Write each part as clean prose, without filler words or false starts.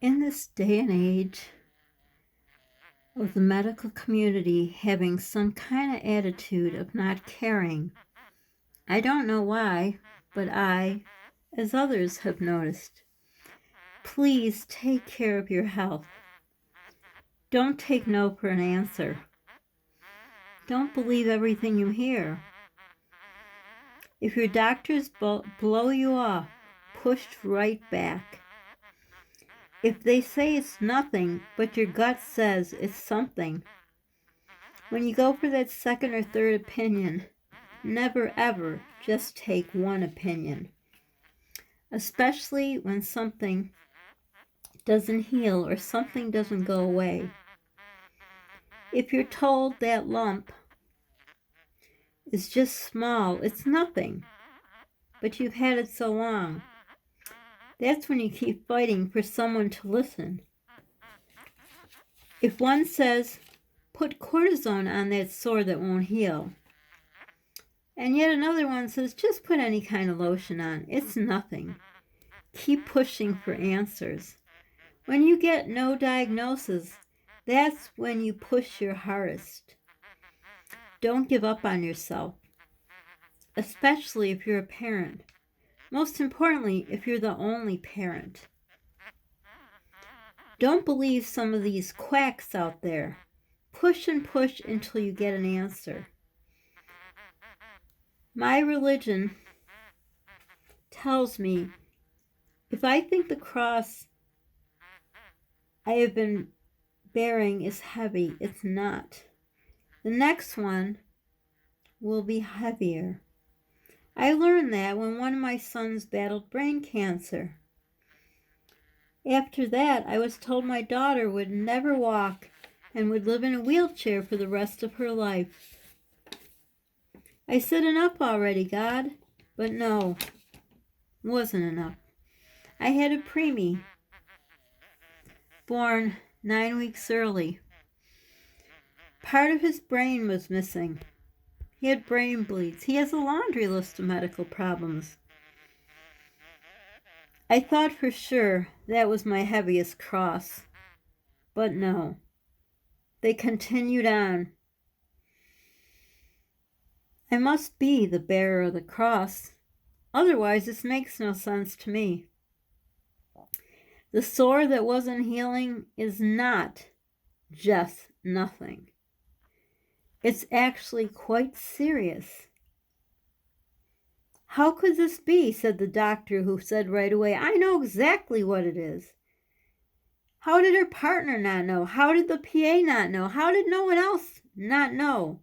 In this day and age of the medical community having some kind of attitude of not caring, I don't know why, but I, as others have noticed, please take care of your health. Don't take no for an answer. Don't believe everything you hear. If your doctors blow you off, push right back. If they say it's nothing, but your gut says it's something, when you go for that second or third opinion, never ever just take one opinion, especially when something doesn't heal or something doesn't go away. If you're told that lump is just small, it's nothing, but you've had it so long, that's when you keep fighting for someone to listen. If one says, put cortisone on that sore that won't heal, and yet another one says, just put any kind of lotion on, it's nothing. Keep pushing for answers. When you get no diagnosis, that's when you push your hardest. Don't give up on yourself, especially if you're a parent. Most importantly, if you're the only parent. Don't believe some of these quacks out there. Push and push until you get an answer. My religion tells me if I think the cross I have been bearing is heavy, it's not. The next one will be heavier. I learned that when one of my sons battled brain cancer. After that, I was told my daughter would never walk and would live in a wheelchair for the rest of her life. I said, enough already, God. But no, wasn't enough. I had a preemie, born 9 weeks early. Part of his brain was missing. He had brain bleeds. He has a laundry list of medical problems. I thought for sure that was my heaviest cross. But no. They continued on. I must be the bearer of the cross. Otherwise, this makes no sense to me. The sore that wasn't healing is not just nothing. It's actually quite serious. How could this be? Said the doctor, who said right away, I know exactly what it is. How did her partner not know? How did the PA not know? How did no one else not know?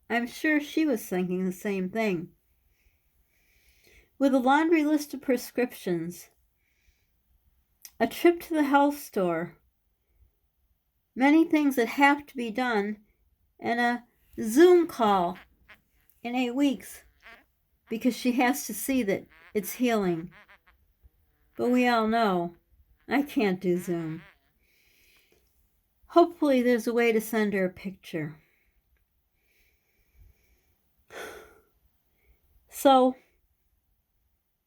I'm sure she was thinking the same thing. With a laundry list of prescriptions, a trip to the health store, many things that have to be done, and a Zoom call in 8 weeks because she has to see that it's healing. But we all know I can't do Zoom. Hopefully there's a way to send her a picture. So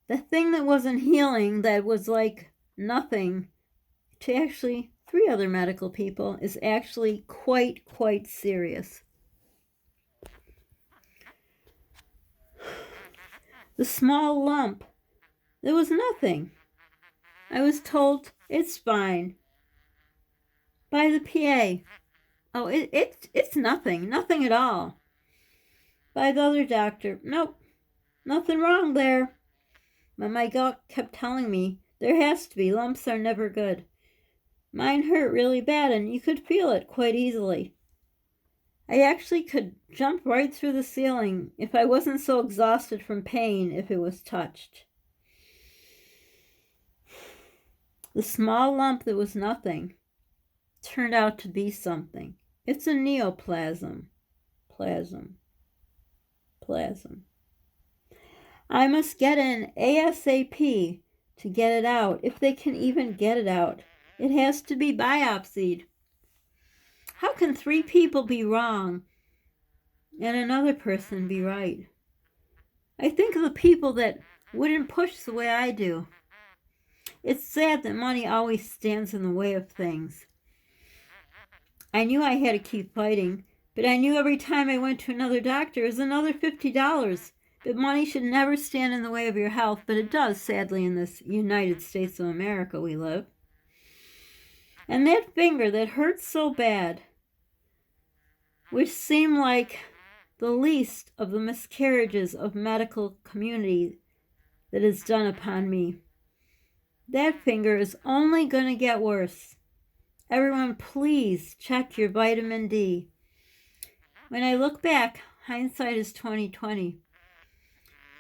the thing that wasn't healing, that was like nothing to actually 3 other medical people, is actually quite serious. The small lump, there was nothing. I was told it's fine by the PA. Oh, it's nothing at all. By the other doctor, nope, nothing wrong there. But my gut kept telling me there has to be. Lumps are never good. Mine hurt really bad, and you could feel it quite easily. I actually could jump right through the ceiling if I wasn't so exhausted from pain if it was touched. The small lump that was nothing turned out to be something. It's a neoplasm. Plasm. I must get in ASAP to get it out, if they can even get it out. It has to be biopsied. How can 3 people be wrong and another person be right? I think of the people that wouldn't push the way I do. It's sad that money always stands in the way of things. I knew I had to keep fighting, but I knew every time I went to another doctor it was another $50. But money should never stand in the way of your health, but it does, sadly, in this United States of America we live. And that finger that hurts so bad, which seemed like the least of the miscarriages of medical community that is done upon me, that finger is only going to get worse. Everyone, please check your vitamin D. When I look back, hindsight is 20/20.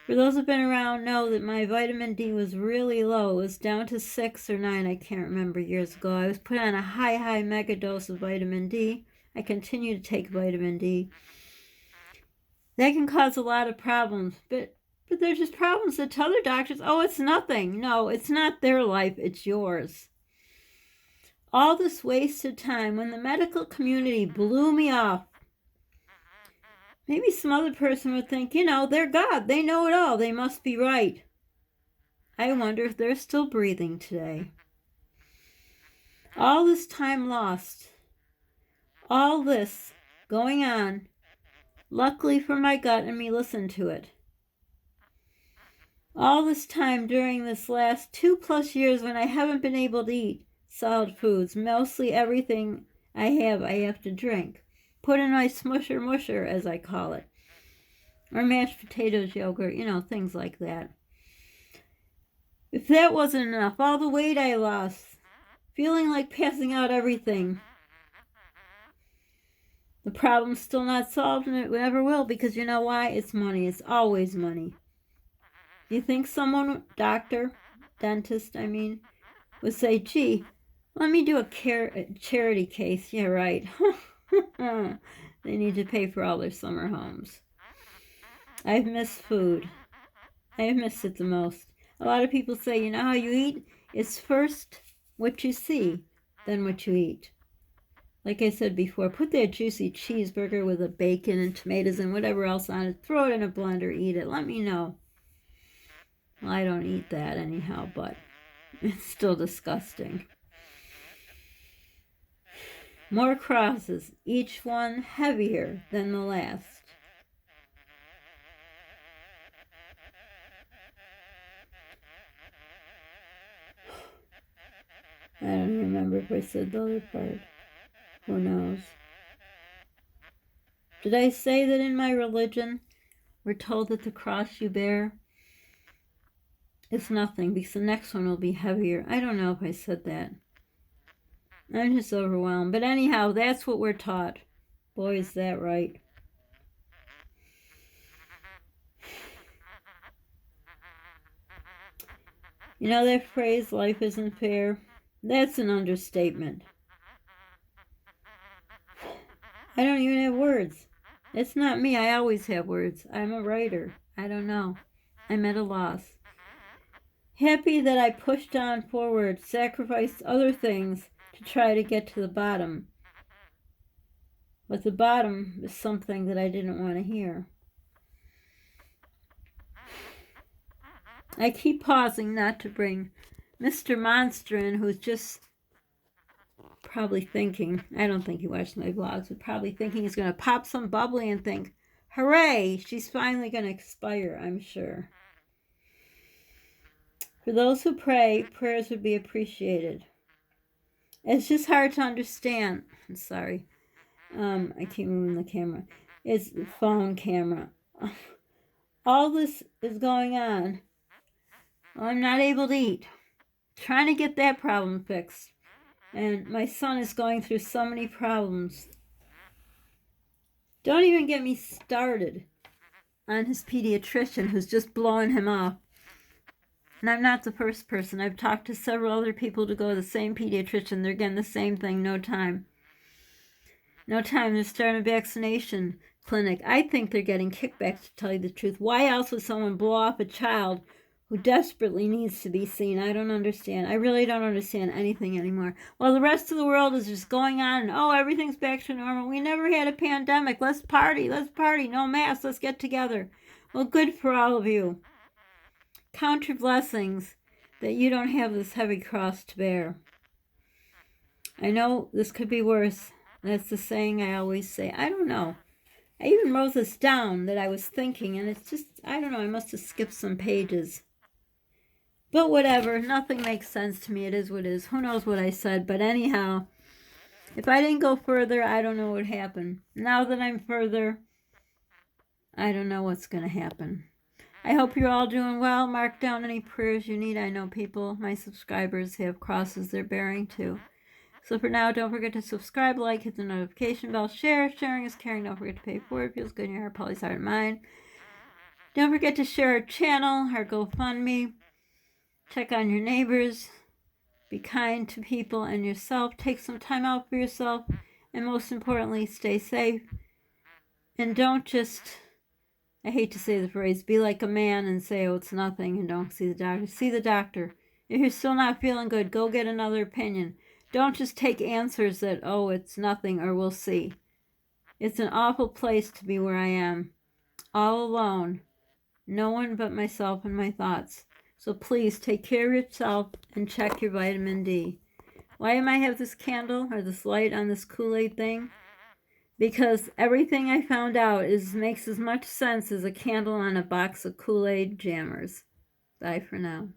For those who've been around know that my vitamin D was really low. It was down to 6 or 9, I can't remember, years ago. I was put on a high mega dose of vitamin D. I continue to take vitamin D. That can cause a lot of problems, but there's just problems that to other doctors, oh, it's nothing. No, it's not their life, it's yours. All this wasted time when the medical community blew me off. Maybe some other person would think, they're God. They know it all. They must be right. I wonder if they're still breathing today. All this time lost. All this going on. Luckily for my gut and me listened to it. All this time during this last 2+ years when I haven't been able to eat solid foods. Mostly everything I have to drink. Put in my smusher musher, as I call it. Or mashed potatoes, yogurt, things like that. If that wasn't enough, all the weight I lost. Feeling like passing out everything. The problem's still not solved, and it never will, because you know why? It's money. It's always money. You think someone, doctor, dentist, would say, gee, let me do a charity case. Yeah, right. They need to pay for all their summer homes. I've missed food. I've missed it the most. A lot of people say, you know how you eat? It's first what you see, then what you eat. Like I said before, put that juicy cheeseburger with a bacon and tomatoes and whatever else on it. Throw it in a blender, eat it. Let me know. Well, I don't eat that anyhow, but it's still disgusting. More crosses, each one heavier than the last. I don't even remember if I said the other part. Who knows? Did I say that in my religion we're told that the cross you bear is nothing because the next one will be heavier? I don't know if I said that. I'm just overwhelmed. But anyhow, that's what we're taught. Boy, is that right. You know that phrase, life isn't fair? That's an understatement. I don't even have words. It's not me. I always have words. I'm a writer. I don't know. I'm at a loss. Happy that I pushed on forward, sacrificed other things to try to get to the bottom. But the bottom is something that I didn't want to hear. I keep pausing not to bring Mr. Monster in, who's just probably thinking, I don't think he watched my vlogs, but probably thinking he's going to pop some bubbly and think, hooray, she's finally going to expire, I'm sure. For those who pray, prayers would be appreciated. It's just hard to understand. I'm sorry. I keep moving the camera. It's the phone camera. All this is going on. I'm not able to eat. Trying to get that problem fixed. And my son is going through so many problems. Don't even get me started on his pediatrician who's just blowing him off. And I'm not the first person. I've talked to several other people to go to the same pediatrician. They're getting the same thing, no time. No time. They're starting a vaccination clinic. I think they're getting kickbacks, to tell you the truth. Why else would someone blow off a child who desperately needs to be seen? I don't understand. I really don't understand anything anymore. Well, the rest of the world is just going on and, oh, everything's back to normal. We never had a pandemic. Let's party. No masks. Let's get together. Well, good for all of you. Count your blessings. that you don't have this heavy cross to bear. I know this could be worse. That's the saying I always say. I don't know. I even wrote this down that I was thinking, and it's just, I don't know, I must have skipped some pages. But whatever, nothing makes sense to me. It is what it is. Who knows what I said? But anyhow, if I didn't go further, I don't know what would happen. Now that I'm further, I don't know what's going to happen. I hope you're all doing well. Mark down any prayers you need. I know people, my subscribers, have crosses they're bearing too. So for now, don't forget to subscribe, like, hit the notification bell, share. Sharing is caring. Don't forget to pay for it. Feels good in your heart, Polly's heart and mind. Don't forget to share our channel, our GoFundMe. Check on your neighbors. Be kind to people and yourself. Take some time out for yourself. And most importantly, stay safe. And don't just, I hate to say the phrase, be like a man and say, oh, it's nothing, and don't see the doctor. See the doctor. If you're still not feeling good, go get another opinion. Don't just take answers that, oh, it's nothing or we'll see. It's an awful place to be where I am. All alone. No one but myself and my thoughts. So please take care of yourself and check your vitamin D. Why am I have this candle or this light on this Kool-Aid thing? Because everything I found out makes as much sense as a candle on a box of Kool-Aid jammers. Bye for now.